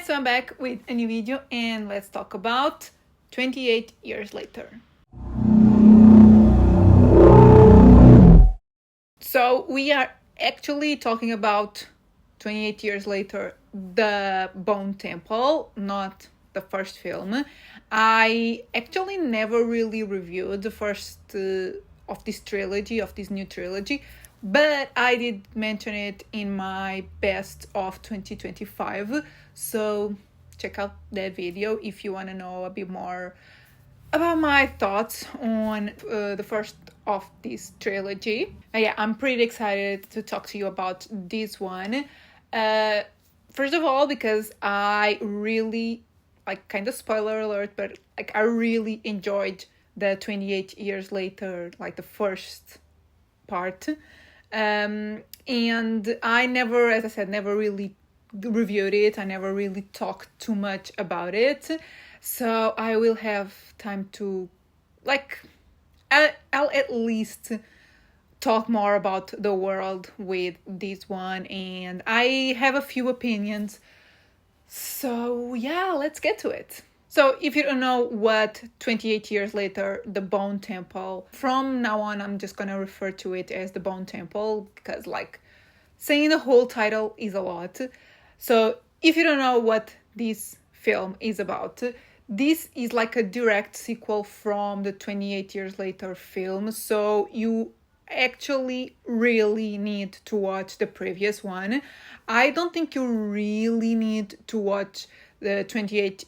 so I'm back with a new video and let's talk about 28 years later. So we are actually talking about 28 years later, the Bone Temple, not the first film. I actually never really reviewed the first of this trilogy, of this new trilogy, but I did mention it in my best of 2025. So check out that video if you want to know a bit more about my thoughts on the first of this trilogy. Yeah, I'm pretty excited to talk to you about this one. First of all, because I really, kind of spoiler alert, but I really enjoyed the 28 years later, the first part. And I never, as I said, never really reviewed it. I never really talked too much about it. So I will have time to, I'll at least talk more about the world with this one. And I have a few opinions. So yeah, let's get to it. So if you don't know what 28 years later, the Bone Temple, from now on, I'm just going to refer to it as the Bone Temple because saying the whole title is a lot. So if you don't know what this film is about, this is a direct sequel from the 28 years later film. So you actually really need to watch the previous one. I don't think you really need to watch the 28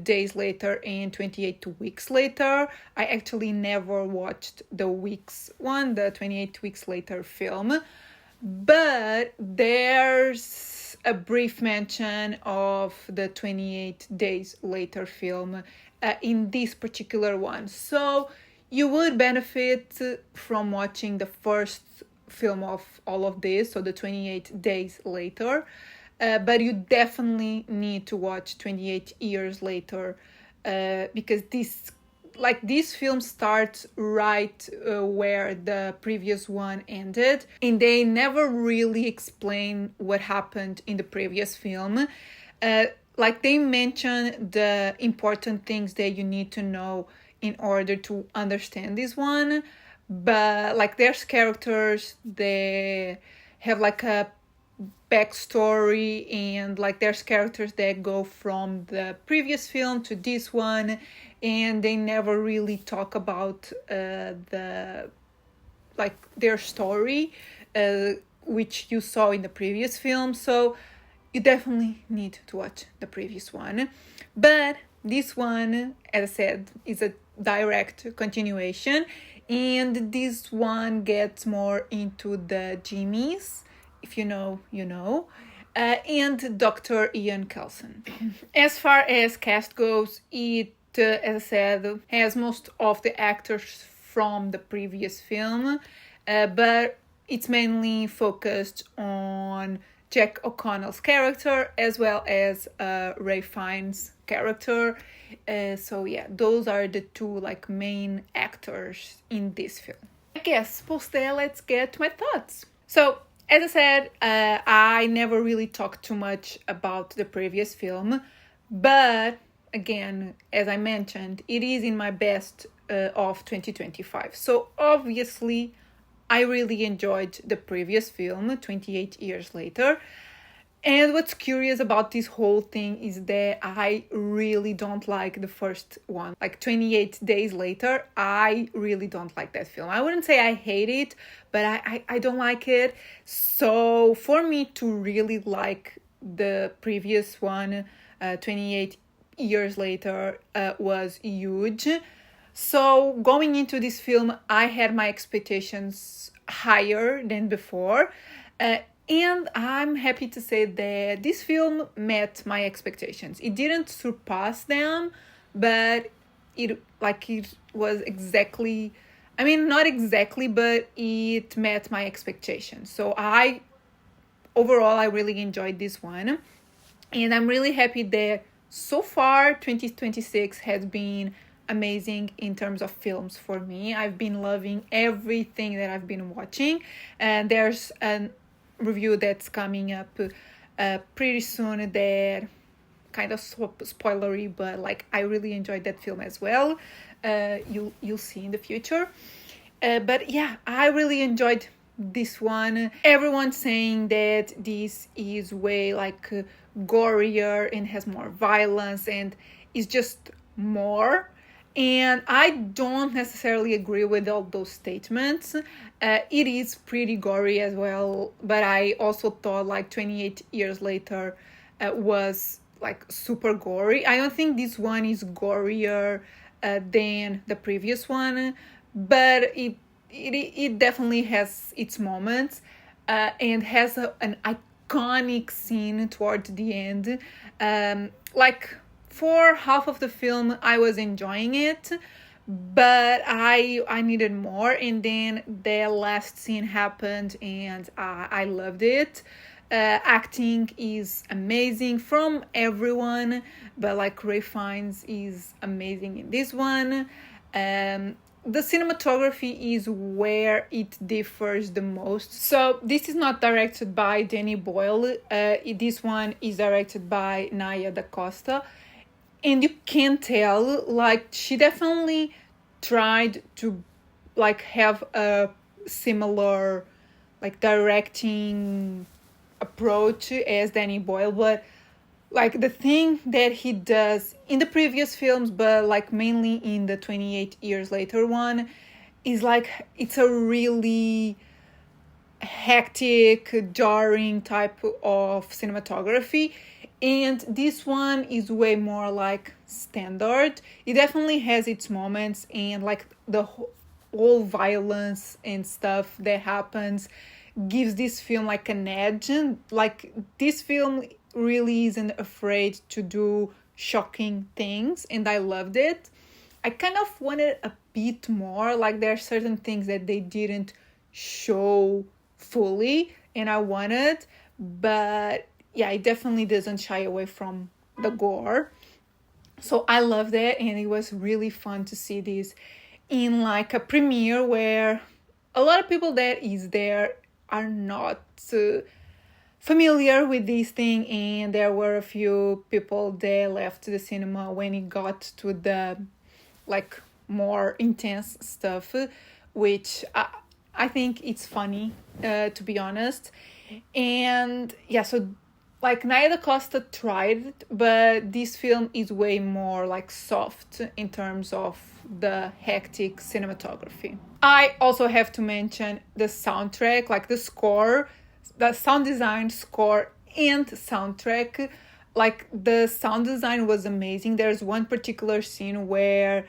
days later and 28 weeks later. I actually never watched the weeks one, the 28 weeks later film, but there's a brief mention of the 28 days later film in this particular one. So you would benefit from watching the first film of all of this, so the 28 days later. But you definitely need to watch 28 years later because this film starts right where the previous one ended, and they never really explain what happened in the previous film. They mention the important things that you need to know in order to understand this one, but there's characters, they have a backstory, and there's characters that go from the previous film to this one, and they never really talk about their story, which you saw in the previous film. So you definitely need to watch the previous one. But this one, as I said, is a direct continuation, and this one gets more into the Jimmys. If you know, you know. And Dr. Ian Kelson. As far as cast goes, it, as I said, has most of the actors from the previous film, but it's mainly focused on Jack O'Connell's character as well as Ray Fiennes' character. So yeah, those are the two main actors in this film. I guess post there, let's get to my thoughts. So as I said, I never really talked too much about the previous film, but again, as I mentioned, it is in my best of 2025. So obviously, I really enjoyed the previous film, 28 years later. And what's curious about this whole thing is that I really don't like the first one. 28 days later, I really don't like that film. I wouldn't say I hate it, but I don't like it. So for me to really like the previous one, 28 years later, was huge. So going into this film, I had my expectations higher than before. And I'm happy to say that this film met my expectations. It didn't surpass them, but it was exactly, not exactly, but it met my expectations. So overall, I really enjoyed this one. And I'm really happy that so far 2026 has been amazing in terms of films for me. I've been loving everything that I've been watching. And there's a review that's coming up pretty soon that kind of spoilery, but like I really enjoyed that film as well. You'll see in the future. But yeah, I really enjoyed this one. Everyone's saying that this is way like gorier and has more violence and is just more. And I don't necessarily agree with all those statements. It is pretty gory as well, but I also thought like 28 years later was like super gory. I don't think this one is gorier than the previous one, but it definitely has its moments and has an iconic scene towards the end. Like for half of the film, I was enjoying it, but I needed more, and then the last scene happened, and I loved it. Acting is amazing from everyone, but like Ray Fiennes is amazing in this one. The cinematography is where it differs the most. So this is not directed by Danny Boyle. This one is directed by Naya Da Costa. And you can tell, like, she definitely tried to, like, have a similar, like, directing approach as Danny Boyle, but like the thing that he does in the previous films, but like mainly in the 28 years later one, is like it's a really hectic, jarring type of cinematography, and this one is way more like standard. It definitely has its moments, and like the whole violence and stuff that happens gives this film like an edge. Like this film really isn't afraid to do shocking things, and I loved it. I kind of wanted a bit more, like there are certain things that they didn't show fully and I wanted, but yeah, it definitely doesn't shy away from the gore. So I loved it, and it was really fun to see this in like a premiere where a lot of people that is there are not familiar with this thing, and there were a few people that left the cinema when it got to the like more intense stuff, which I think it's funny, to be honest. And yeah, so like Naya Da Costa tried it, but this film is way more like soft in terms of the hectic cinematography. I also have to mention the soundtrack, like the score, the sound design, score, and soundtrack. Like the sound design was amazing. There's one particular scene where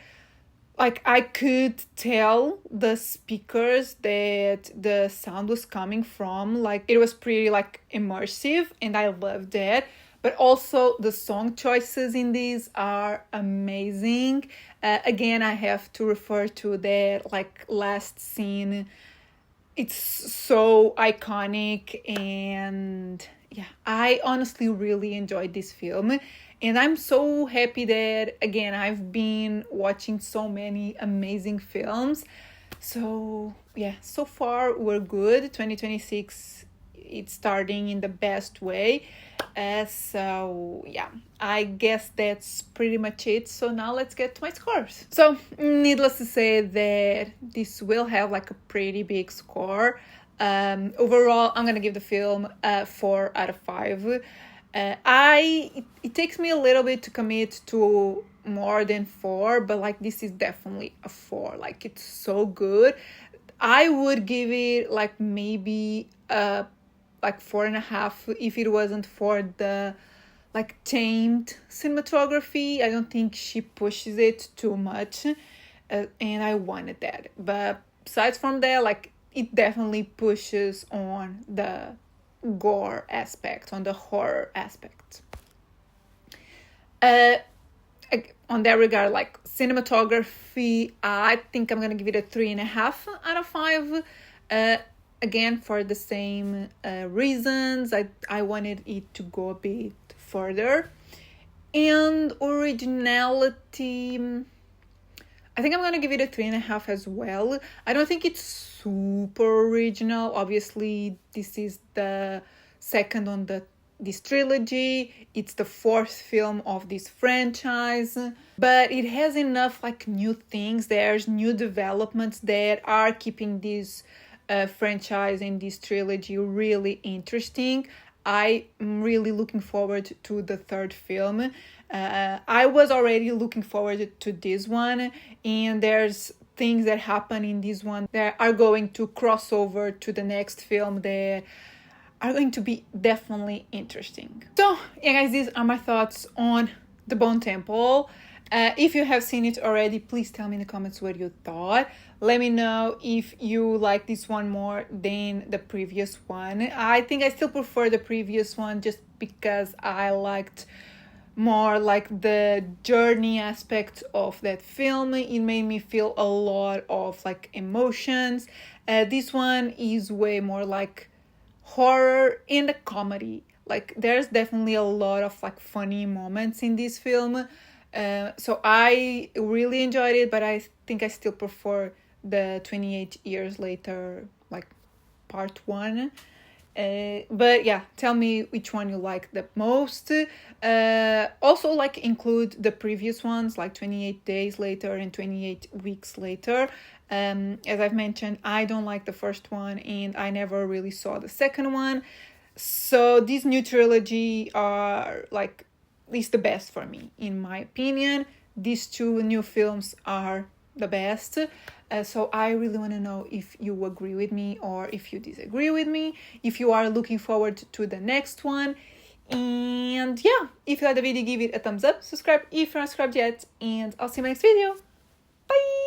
like I could tell the speakers that the sound was coming from. Like it was pretty like immersive, and I loved that. But also the song choices in these are amazing. Again, I have to refer to that like last scene. It's so iconic, and yeah, I honestly really enjoyed this film. And I'm so happy that, again, I've been watching so many amazing films. So, yeah, so far we're good. 2026, it's starting in the best way. So, yeah, I guess that's pretty much it. So now let's get to my scores. So, needless to say that this will have like a pretty big score. Overall, I'm going to give the film 4 out of 5. It takes me a little bit to commit to more than 4, but like this is definitely a 4. Like it's so good. I would give it like maybe like 4.5 if it wasn't for the like tamed cinematography. I don't think she pushes it too much, and I wanted that. But besides from that, like it definitely pushes on the gore aspect, on the horror aspect. On that regard, like cinematography, I think I'm gonna give it a 3.5 out of 5. Again, for the same reasons. I wanted it to go a bit further. And originality, I think I'm gonna give it a 3.5 as well. I don't think it's super original. Obviously, this is the second on the this trilogy. It's the fourth film of this franchise, but it has enough like new things. There's new developments that are keeping this franchise and this trilogy really interesting. I'm really looking forward to the third film. I was already looking forward to this one, and there's things that happen in this one that are going to cross over to the next film that are going to be definitely interesting. So, yeah, guys, these are my thoughts on the Bone Temple. If you have seen it already, please tell me in the comments what you thought. Let me know if you like this one more than the previous one. I think I still prefer the previous one just because I liked more like the journey aspect of that film. It made me feel a lot of like emotions. This one is way more like horror and a comedy. Like there's definitely a lot of like funny moments in this film. So I really enjoyed it, but I think I still prefer the 28 years later, like part one. But yeah, tell me which one you like the most. Also like include the previous ones, like 28 days later and 28 weeks later. As I've mentioned, I don't like the first one and I never really saw the second one. So this new trilogy are like at least the best for me, in my opinion. These two new films are the best. So I really want to know if you agree with me or if you disagree with me, if you are looking forward to the next one. And yeah, if you like the video, give it a thumbs up, subscribe if you're not subscribed yet, and I'll see you in my next video. Bye!